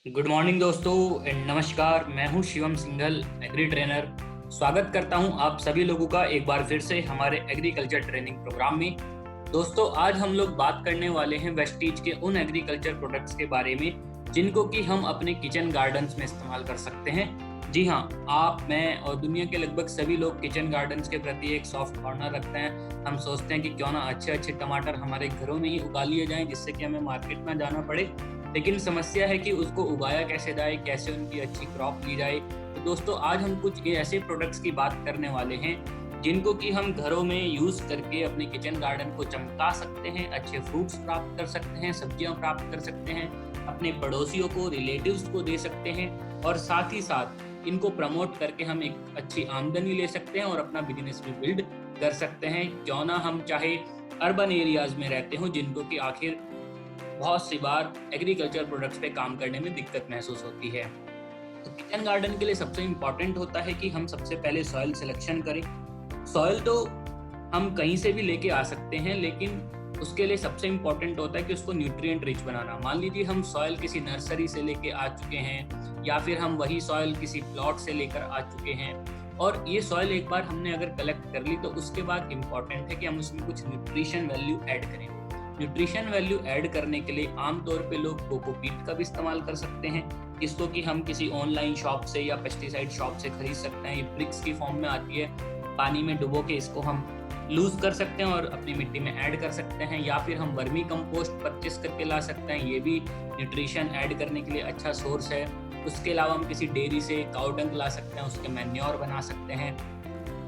Good morning दोस्तों and नमस्कार। मैं हूं शिवम सिंघल, एग्री ट्रेनर। स्वागत करता हूं आप सभी लोगों का एक बार फिर से हमारे एग्रीकल्चर ट्रेनिंग प्रोग्राम में। दोस्तों, आज हम लोग बात करने वाले हैं वेस्टीज के उन एग्रीकल्चर प्रोडक्ट्स के बारे में जिनको कि हम अपने किचन गार्डन्स में इस्तेमाल कर सकते हैं। जी हाँ, आप, मैं और दुनिया के लगभग सभी लोग किचन गार्डन्स के प्रति एक सॉफ्ट कॉर्नर रखते हैं। हम सोचते हैं कि क्यों ना अच्छे अच्छे टमाटर हमारे घरों में ही उगा लिए जाएं, जिससे कि हमें मार्केट में जाना पड़े। लेकिन समस्या है कि उसको उगाया कैसे जाए, कैसे उनकी अच्छी क्रॉप ली जाए। तो दोस्तों, आज हम कुछ ऐसे प्रोडक्ट्स की बात करने वाले हैं जिनको कि हम घरों में यूज करके अपने किचन गार्डन को चमका सकते हैं, अच्छे फ्रूट्स प्राप्त कर सकते हैं, सब्जियां प्राप्त कर सकते हैं, अपने पड़ोसियों को, रिलेटिव्स को दे सकते हैं और साथ ही साथ इनको प्रमोट करके हम एक अच्छी आमदनी ले सकते हैं और अपना बिजनेस भी बिल्ड कर सकते हैं। क्यों ना हम चाहे अर्बन एरियाज में रहते हो, जिनको कि आखिर बहुत सी बार एग्रीकल्चर प्रोडक्ट्स पे काम करने में दिक्कत महसूस होती है। तो किचन गार्डन के लिए सबसे इम्पोर्टेंट होता है कि हम सबसे पहले सॉइल सिलेक्शन करें। सॉइल तो हम कहीं से भी लेके आ सकते हैं, लेकिन उसके लिए सबसे इम्पोर्टेंट होता है कि उसको न्यूट्रिएंट रिच बनाना। मान लीजिए हम सॉइल किसी नर्सरी से लेके आ चुके हैं या फिर हम वही सॉइल किसी प्लॉट से लेकर आ चुके हैं और ये सॉइल एक बार हमने अगर कलेक्ट कर ली, तो उसके बाद इम्पोर्टेंट है कि हम उसमें कुछ न्यूट्रिशन वैल्यू ऐड करें। न्यूट्रिशन वैल्यू ऐड करने के लिए आमतौर पे लोग कोकोपीट का भी इस्तेमाल कर सकते हैं, जिसको कि हम किसी ऑनलाइन शॉप से या पेस्टिसाइड शॉप से खरीद सकते हैं। ये ब्रिक्स की फॉर्म में आती है, पानी में डुबो के इसको हम लूज कर सकते हैं और अपनी मिट्टी में ऐड कर सकते हैं, या फिर हम वर्मी कंपोस्ट परचेस करके ला सकते हैं। ये भी न्यूट्रिशन ऐड करने के लिए अच्छा सोर्स है। उसके अलावा हम किसी डेयरी से काउ डंग ला सकते हैं, उसके मैन्योर बना सकते हैं,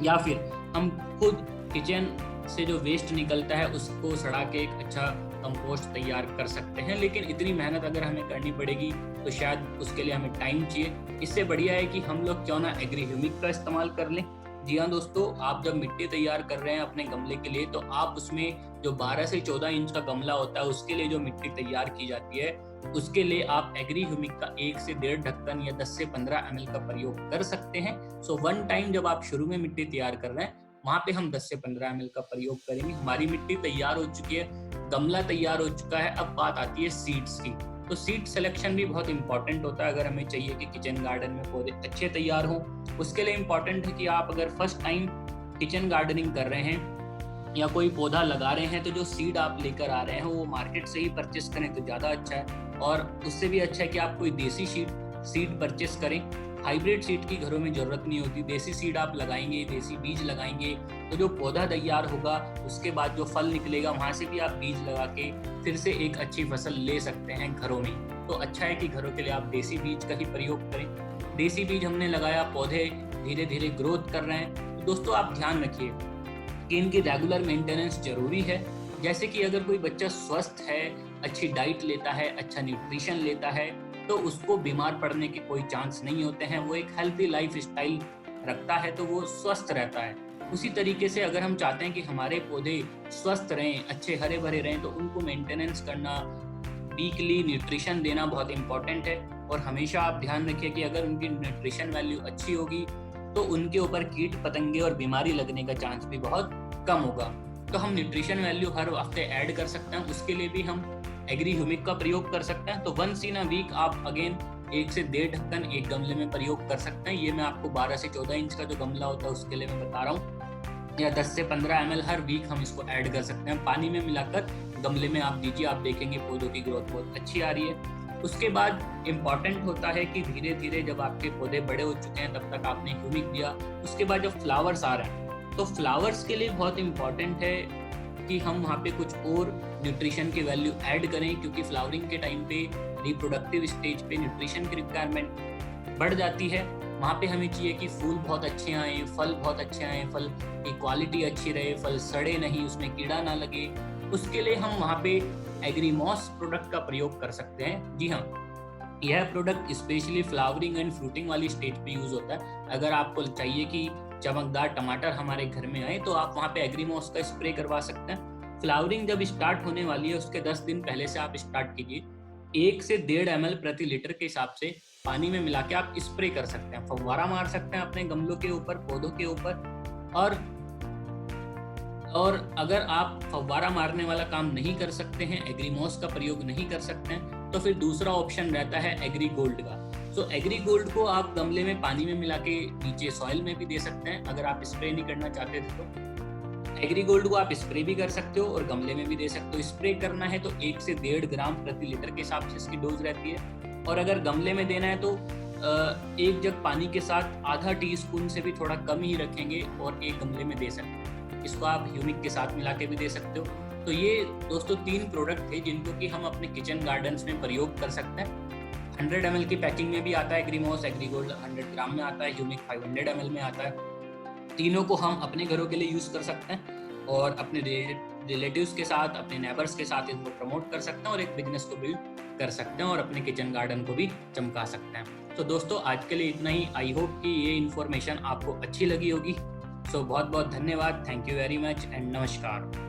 या फिर हम खुद किचन से जो वेस्ट निकलता है उसको सड़ा के एक अच्छा कंपोस्ट तैयार कर सकते हैं। लेकिन इतनी मेहनत अगर हमें करनी पड़ेगी तो शायद उसके लिए हमें टाइम चाहिए। इससे बढ़िया है कि हम लोग क्यों ना एग्री ह्यूमिक का इस्तेमाल कर लें। जी हाँ दोस्तों, आप जब मिट्टी तैयार कर रहे हैं अपने गमले के लिए, तो आप उसमें जो 12 से 14 इंच का गमला होता है, उसके लिए जो मिट्टी तैयार की जाती है, उसके लिए आप एग्री ह्यूमिक का 1 से 1.5 ढक्कन या 10 से 15 ml का प्रयोग कर सकते हैं। सो वन टाइम जब आप शुरू में मिट्टी तैयार कर रहे हैं, वहां पे हम 10 से 15 ml का प्रयोग करेंगे। हमारी मिट्टी तैयार हो चुकी है, गमला तैयार हो चुका है। अब बात आती है सीड्स की। तो सीड सिलेक्शन भी बहुत इंपॉर्टेंट होता है अगर हमें चाहिए कि किचन गार्डन में पौधे अच्छे तैयार हों। उसके लिए इंपॉर्टेंट है कि आप अगर फर्स्ट टाइम किचन गार्डनिंग कर रहे हैं या कोई पौधा लगा रहे हैं, तो जो सीड आप लेकर आ रहे हैं वो मार्केट से ही परचेस करें तो ज़्यादा अच्छा है। और उससे भी अच्छा है कि आप कोई देसी सीड परचेस करें। हाइब्रिड सीड की घरों में जरूरत नहीं होती। देसी सीड आप लगाएंगे, देसी बीज लगाएंगे, तो जो पौधा तैयार होगा उसके बाद जो फल निकलेगा, वहां से भी आप बीज लगा के फिर से एक अच्छी फसल ले सकते हैं घरों में। तो अच्छा है कि घरों के लिए आप देसी बीज का ही प्रयोग करें। देसी बीज हमने लगाया, पौधे धीरे धीरे ग्रोथ कर रहे हैं, तो दोस्तों आप ध्यान रखिए कि इनकी रेगुलर मेंटेनेंस जरूरी है। जैसे कि अगर कोई बच्चा स्वस्थ है, अच्छी डाइट लेता है, अच्छा न्यूट्रिशन लेता है, तो उसको बीमार पड़ने के कोई चांस नहीं होते हैं। वो एक हेल्थी लाइफ स्टाइल रखता है तो वो स्वस्थ रहता है। उसी तरीके से अगर हम चाहते हैं कि हमारे पौधे स्वस्थ रहें, अच्छे हरे भरे रहें, तो उनको मेंटेनेंस करना, वीकली न्यूट्रिशन देना बहुत इंपॉर्टेंट है। और हमेशा आप ध्यान रखिए कि अगर उनकी न्यूट्रिशन वैल्यू अच्छी होगी तो उनके ऊपर कीट पतंगे और बीमारी लगने का चांस भी बहुत कम होगा। तो हम न्यूट्रिशन वैल्यू हर हफ्ते ऐड कर सकते हैं। उसके लिए भी हम एग्री ह्यूमिक का प्रयोग कर सकते हैं। तो वंस इन अ वीक आप अगेन 1 से 1.5 ढक्कन एक गमले में प्रयोग कर सकते हैं। ये मैं आपको 12 से 14 इंच का जो गमला होता है उसके लिए मैं बता रहा हूँ। या 10 से 15 ml हर वीक हम इसको ऐड कर सकते हैं। पानी में मिलाकर गमले में आप दीजिए, आप देखेंगे पौधों की ग्रोथ बहुत अच्छी आ रही है। उसके बाद इम्पॉर्टेंट होता है कि धीरे धीरे जब आपके पौधे बड़े हो चुके हैं, तब तक आपने ह्यूमिक दिया, उसके बाद जब फ्लावर्स आ रहे हैं, तो फ्लावर्स के लिए बहुत इम्पॉर्टेंट है कि हम वहाँ पे कुछ और न्यूट्रिशन की वैल्यू ऐड करें, क्योंकि फ्लावरिंग के टाइम पे रिप्रोडक्टिव स्टेज पे न्यूट्रिशन की रिक्वायरमेंट बढ़ जाती है। वहाँ पे हमें चाहिए कि फूल बहुत अच्छे आए, फल बहुत अच्छे आए, फल की क्वालिटी अच्छी रहे, फल सड़े नहीं, उसमें कीड़ा ना लगे। उसके लिए हम वहाँ पे एग्रीमॉस प्रोडक्ट का प्रयोग कर सकते हैं। जी हाँ, यह product specially flowering and fruiting वाली स्टेज पे यूज होता है। अगर आपको चाहिए कि चमकदार टमाटर हमारे घर में आए, तो आप वहाँ पे एग्रीमॉस का स्प्रे करवा सकते हैं। फ्लावरिंग जब स्टार्ट होने वाली है उसके 10 दिन पहले से आप स्टार्ट कीजिए। 1 से 1.5 ml प्रति लीटर के हिसाब से पानी में मिला के आप स्प्रे कर सकते हैं, फव्वारा मार सकते हैं अपने गमलों के ऊपर, पौधों के ऊपर। और अगर आप फव्वारा मारने वाला काम नहीं कर सकते हैं, एग्रीमॉस का प्रयोग नहीं कर सकते हैं, तो फिर दूसरा ऑप्शन रहता है एग्री गोल्ड का। तो एग्री गोल्ड को आप गमले में पानी में मिला के नीचे सॉइल में भी दे सकते हैं, अगर आप स्प्रे नहीं करना चाहते थे तो। एग्री गोल्ड को आप स्प्रे भी कर सकते हो और गमले में भी दे सकते हो। स्प्रे करना है तो 1 से 1.5 ग्राम प्रति लीटर के हिसाब से इसकी डोज रहती है, और अगर गमले में देना है तो 1 जग पानी के साथ आधा टीस्पून से भी थोड़ा कम ही रखेंगे और एक गमले में दे सकते हैं। इसको आप ह्यूमिक के साथ मिला के भी दे सकते हो। तो ये दोस्तों 3 प्रोडक्ट थे जिनको कि हम अपने किचन गार्डन्स में प्रयोग कर सकते हैं। 100 ml की पैकिंग में भी आता है एग्रीमॉस, एग्री गोल्ड 100 ग्राम में आता है, ह्यूमिक 500 ml में आता है। तीनों को हम अपने घरों के लिए यूज़ कर सकते हैं और अपने रिलेटिव्स के साथ, अपने नेबर्स के साथ इनको प्रमोट कर सकते हैं और एक बिजनेस को बिल्ड कर सकते हैं और अपने किचन गार्डन को भी चमका सकते हैं। तो दोस्तों आज के लिए इतना ही। आई होप कि ये इन्फॉर्मेशन आपको अच्छी लगी होगी। सो बहुत बहुत धन्यवाद। Thank you very much and नमस्कार।